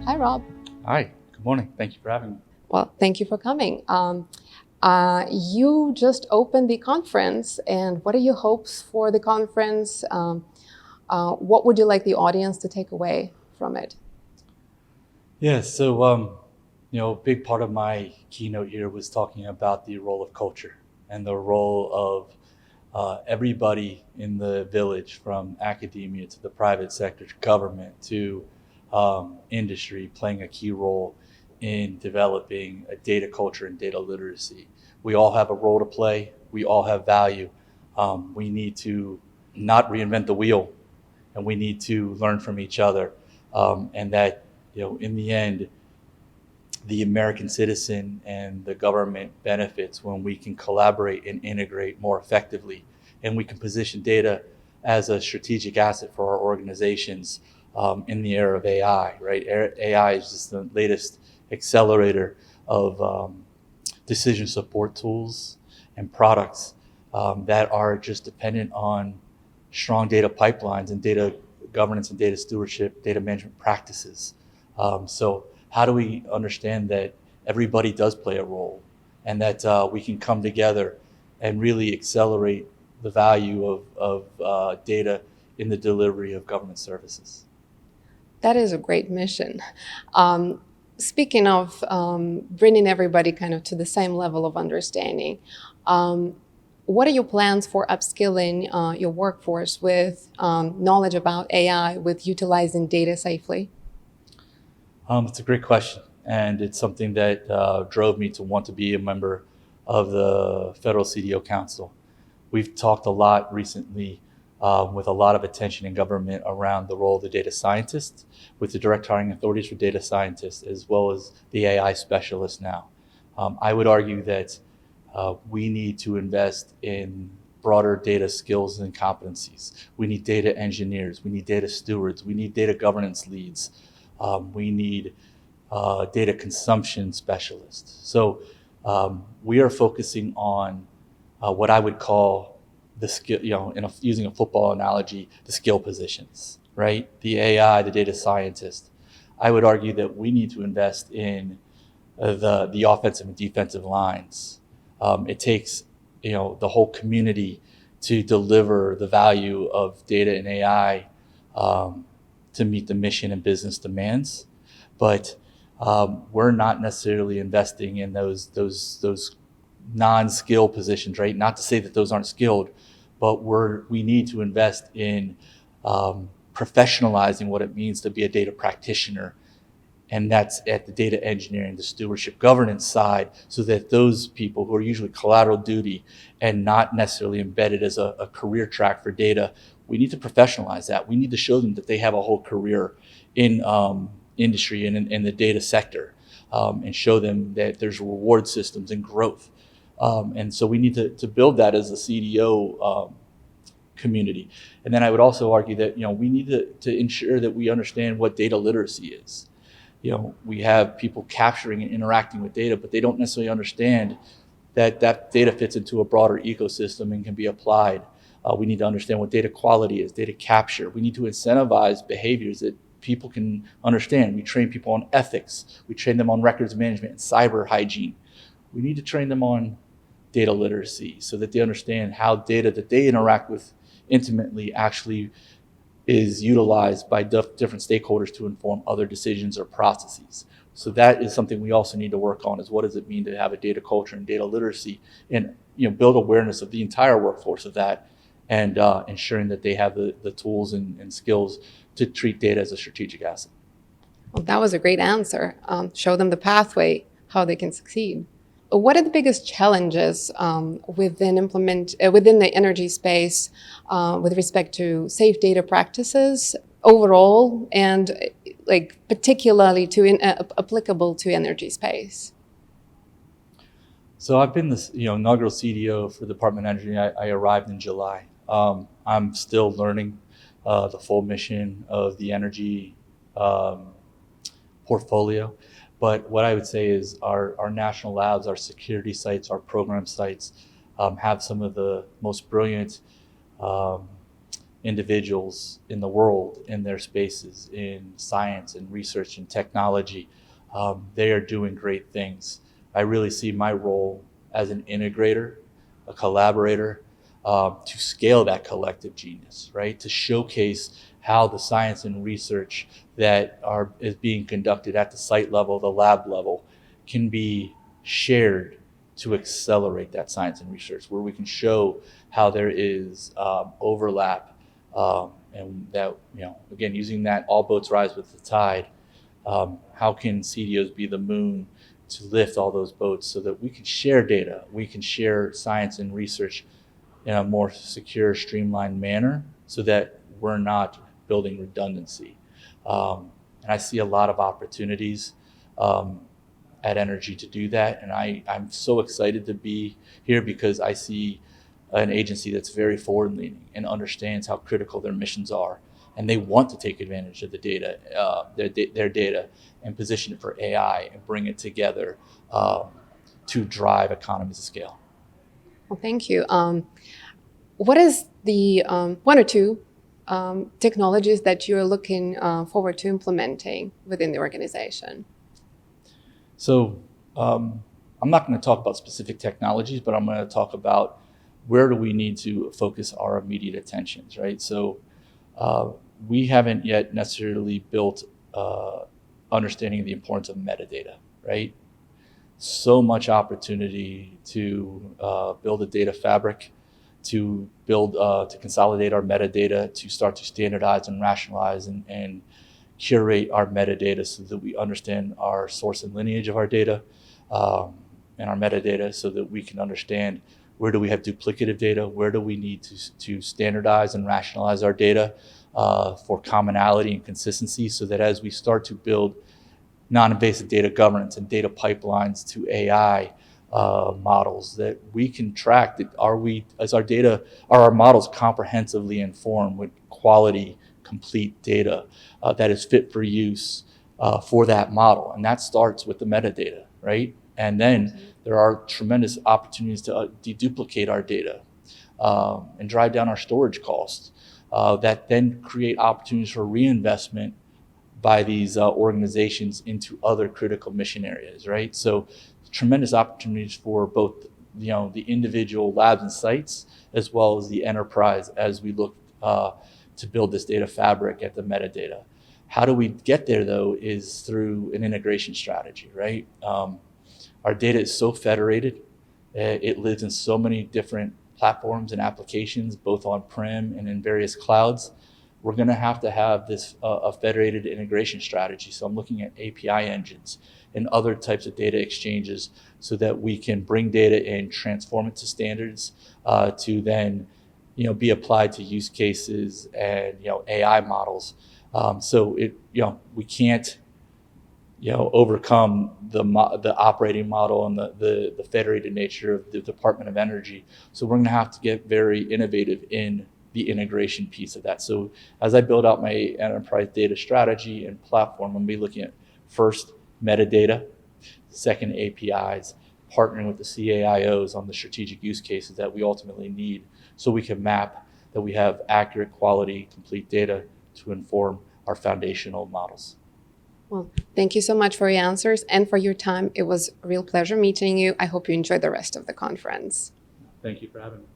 Hi, Rob. Hi, good morning. Thank you for having me. Well, thank you for coming. You just opened the conference, and what are your hopes for the conference? What would you like the audience to take away from it? Yeah, a big part of my keynote here was talking about the role of culture and the role of everybody in the village, from academia to the private sector to government to industry, playing a key role in developing a data culture and data literacy. We all have a role to play. We all have value. We need to not reinvent the wheel, and we need to learn from each other. And that, in the end, the American citizen and the government benefits when we can collaborate and integrate more effectively. And we can position data as a strategic asset for our organizations in the era of AI, right? AI is just the latest accelerator of decision support tools and products that are just dependent on strong data pipelines and data governance and data stewardship, data management practices. So how do we understand that everybody does play a role, and that we can come together and really accelerate the value of data in the delivery of government services? That is a great mission. Speaking of bringing everybody kind of to the same level of understanding, what are your plans for upskilling your workforce with knowledge about AI, with utilizing data safely? It's a great question, and it's something that drove me to want to be a member of the Federal CDO Council. We've talked a lot recently with a lot of attention in government around the role of the data scientist, with the direct hiring authorities for data scientists, as well as the AI specialists now. I would argue that we need to invest in broader data skills and competencies. We need data engineers, we need data stewards, we need data governance leads, we need data consumption specialists. So we are focusing on what I would call the skill, using a football analogy, the skill positions, right? The AI, the data scientist. I would argue that we need to invest in the offensive and defensive lines. It takes, the whole community to deliver the value of data and AI to meet the mission and business demands, but we're not necessarily investing in those non-skill positions, right? Not to say that those aren't skilled, but we need to invest in professionalizing what it means to be a data practitioner, and that's at the data engineering, the stewardship governance side, so that those people who are usually collateral duty and not necessarily embedded as a career track for data, we need to professionalize that. We need to show them that they have a whole career in industry and in the data sector, and show them that there's reward systems and growth. And so we need to build that as a CDO community. And then I would also argue that we need to ensure that we understand what data literacy is. We have people capturing and interacting with data, but they don't necessarily understand that data fits into a broader ecosystem and can be applied. We need to understand what data quality is, data capture. We need to incentivize behaviors that people can understand. We train people on ethics. We train them on records management and cyber hygiene. We need to train them on data literacy so that they understand how data that they interact with intimately actually is utilized by different stakeholders to inform other decisions or processes. So that is something we also need to work on, is what does it mean to have a data culture and data literacy, and build awareness of the entire workforce of that, and ensuring that they have the tools and skills to treat data as a strategic asset. Well, that was a great answer. Show them the pathway, how they can succeed. What are the biggest challenges within the energy space with respect to safe data practices overall, and particularly applicable to energy space? So I've been the inaugural CDO for the Department of Energy. I arrived in July. I'm still learning the full mission of the energy portfolio. But what I would say is our national labs, our security sites, our program sites have some of the most brilliant individuals in the world, in their spaces, in science and research and technology. They are doing great things. I really see my role as an integrator, a collaborator, to scale that collective genius, right? To showcase how the science and research that is being conducted at the site level, the lab level, can be shared to accelerate that science and research, where we can show how there is overlap, and that, again, using that all boats rise with the tide. How can CDOs be the moon to lift all those boats so that we can share data, we can share science and research in a more secure, streamlined manner, so that we're not building redundancy. And I see a lot of opportunities at Energy to do that. And I'm so excited to be here because I see an agency that's very forward-leaning and understands how critical their missions are. And they want to take advantage of the data, their data, and position it for AI and bring it together to drive economies of scale. Well, thank you. What is the one or two technologies that you're looking forward to implementing within the organization? So I'm not going to talk about specific technologies, but I'm going to talk about where do we need to focus our immediate attentions, right? So we haven't yet necessarily built understanding of the importance of metadata, right? So much opportunity to build a data fabric, to consolidate our metadata, to start to standardize and rationalize and curate our metadata so that we understand our source and lineage of our data, and our metadata, so that we can understand where do we have duplicative data, where do we need to standardize and rationalize our data for commonality and consistency, so that as we start to build non-invasive data governance and data pipelines to AI models, that we can track that are our models comprehensively informed with quality, complete data that is fit for use for that model. And that starts with the metadata, right? And then there are tremendous opportunities to deduplicate our data and drive down our storage costs that then create opportunities for reinvestment by these organizations into other critical mission areas, right? So tremendous opportunities for both the individual labs and sites, as well as the enterprise, as we look to build this data fabric at the metadata. How do we get there, though, is through an integration strategy, right? Our data is so federated. It lives in so many different platforms and applications, both on-prem and in various clouds. We're going to have this a federated integration strategy. So I'm looking at API engines and other types of data exchanges, so that we can bring data in, transform it to standards, to then be applied to use cases and AI models. So we can't overcome the operating model and the federated nature of the Department of Energy. So we're going to have to get very innovative in the integration piece of that. So as I build out my enterprise data strategy and platform, I'm going to be looking at first metadata, second APIs, partnering with the CAIOs on the strategic use cases that we ultimately need, so we can map that we have accurate, quality, complete data to inform our foundational models. Well, thank you so much for your answers and for your time. It was a real pleasure meeting you. I hope you enjoy the rest of the conference. Thank you for having me.